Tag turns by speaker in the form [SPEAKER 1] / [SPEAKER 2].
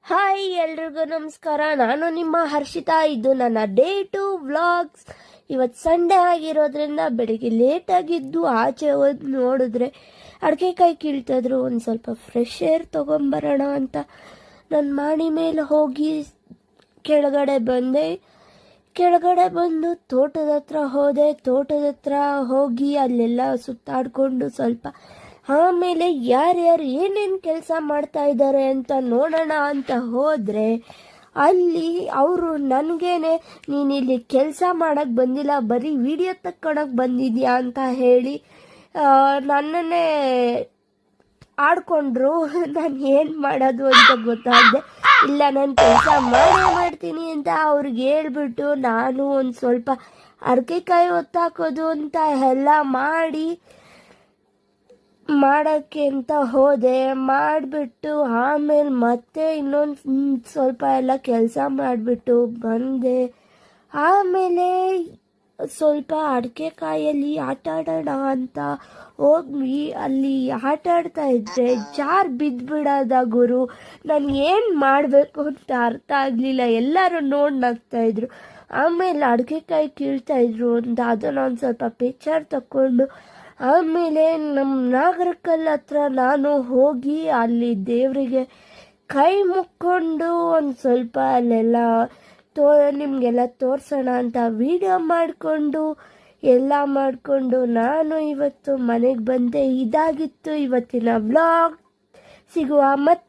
[SPEAKER 1] Hi ಎಲ್ರಿಗೂ ನಮಸ್ಕಾರ. ನಾನು ನಿಮ್ಮ ಹರ್ಷಿತಾ. ಇದು ನನ್ನ ಡೇ 2 ವ್ಲಾಗ್ಸ್. ಇವತ್ತು ಸಂಡೇ ಆಗಿರೋದ್ರಿಂದ ಬೆಳಿಗ್ಗೆ ಲೇಟಾಗಿದ್ದು ಆಚೆ ಹೋದ್ ನೋಡಿದ್ರೆ ಅಡಿಕೆಕಾಯಿ ಕೀಳ್ತಿದ್ರು. ಒಂದು ಸ್ವಲ್ಪ ಫ್ರೆಶ್ ಏರ್ ತೊಗೊಂಬರೋಣ ಅಂತ ನನ್ನ ಮಾಣಿ ಮೇಲೆ ಹೋಗಿ ಕೆಳಗಡೆ ಬಂದು ತೋಟದ ಹತ್ರ ಹೋದೆ. ತೋಟದ ಹತ್ರ ಹೋಗಿ ಅಲ್ಲೆಲ್ಲ ಸುತ್ತಾಡಿಕೊಂಡು ಸ್ವಲ್ಪ ಆಮೇಲೆ ಯಾರ್ಯಾರು ಏನೇನು ಕೆಲಸ ಮಾಡ್ತಾ ಇದ್ದಾರೆ ಅಂತ ನೋಡೋಣ ಅಂತ ಹೋದರೆ ಅಲ್ಲಿ ಅವರು ನನಗೇನೆ ನೀನು ಇಲ್ಲಿ ಕೆಲಸ ಮಾಡೋಕ್ಕೆ ಬಂದಿಲ್ಲ, ಬರೀ ವಿಡಿಯೋ ತಕ್ಕೊಳಕ್ಕೆ ಬಂದಿದ್ಯಾ ಅಂತ ಹೇಳಿ ನನ್ನನ್ನೇ ಆಡ್ಕೊಂಡ್ರು. ನಾನು ಏನು ಮಾಡೋದು ಅಂತ ಗೊತ್ತಾಗದೆ, ಇಲ್ಲ ನಾನು ಕೆಲಸ ಮಾಡ್ತೀನಿ ಅಂತ ಅವ್ರಿಗೆ ಹೇಳ್ಬಿಟ್ಟು ನಾನು ಒಂದು ಸ್ವಲ್ಪ ಅಡಿಕೆಕಾಯಿ ಹೊತ್ತಾಕೋದು ಅಂತ ಎಲ್ಲ ಮಾಡೋಕ್ಕೆ ಅಂತ ಹೋದೆ. ಮಾಡಿಬಿಟ್ಟು ಆಮೇಲೆ ಮತ್ತೆ ಇನ್ನೊಂದು ಸ್ವಲ್ಪ ಎಲ್ಲ ಕೆಲಸ ಮಾಡಿಬಿಟ್ಟು ಬಂದೆ. ಆಮೇಲೆ ಸ್ವಲ್ಪ ಅಡಿಕೆಕಾಯಲ್ಲಿ ಆಟ ಆಡೋಣ ಅಂತ ಹೋಗಿ ಅಲ್ಲಿ ಆಟ ಆಡ್ತಾ ಇದ್ದೆ. ಜಾರ್ ಬಿದ್ದುಬಿಡೋದ ಗುರು. ನಾನು ಏನು ಮಾಡಬೇಕು ಅಂತ ಅರ್ಥ ಆಗಲಿಲ್ಲ. ಎಲ್ಲರೂ ನೋಡಿ ನಗ್ತಾಯಿದ್ರು. ಆಮೇಲೆ ಅಡಿಕೆಕಾಯಿ ಕೀಳ್ತಾಯಿದ್ರು ಅಂತ ಅದನ್ನು ಒಂದು ಸ್ವಲ್ಪ ಪಿಕ್ಚರ್ ತಗೊಂಡು ಆಮೇಲೆ ನಮ್ಮ ನಾಗರಕಲ್ ಹತ್ರ ನಾನು ಹೋಗಿ ಅಲ್ಲಿ ದೇವರಿಗೆ ಕೈ ಮುಕ್ಕೊಂಡು ಒಂದು ಸ್ವಲ್ಪ ಅಲ್ಲೆಲ್ಲ ನಿಮಗೆಲ್ಲ ತೋರಿಸೋಣ ಅಂತ ವಿಡಿಯೋ ಮಾಡಿಕೊಂಡು ನಾನು ಇವತ್ತು ಮನೆಗೆ ಬಂದೆ. ಇದಾಗಿತ್ತು ಇವತ್ತಿನ ವ್ಲಾಗ್. ಸಿಗುವ ಮತ್ತೆ.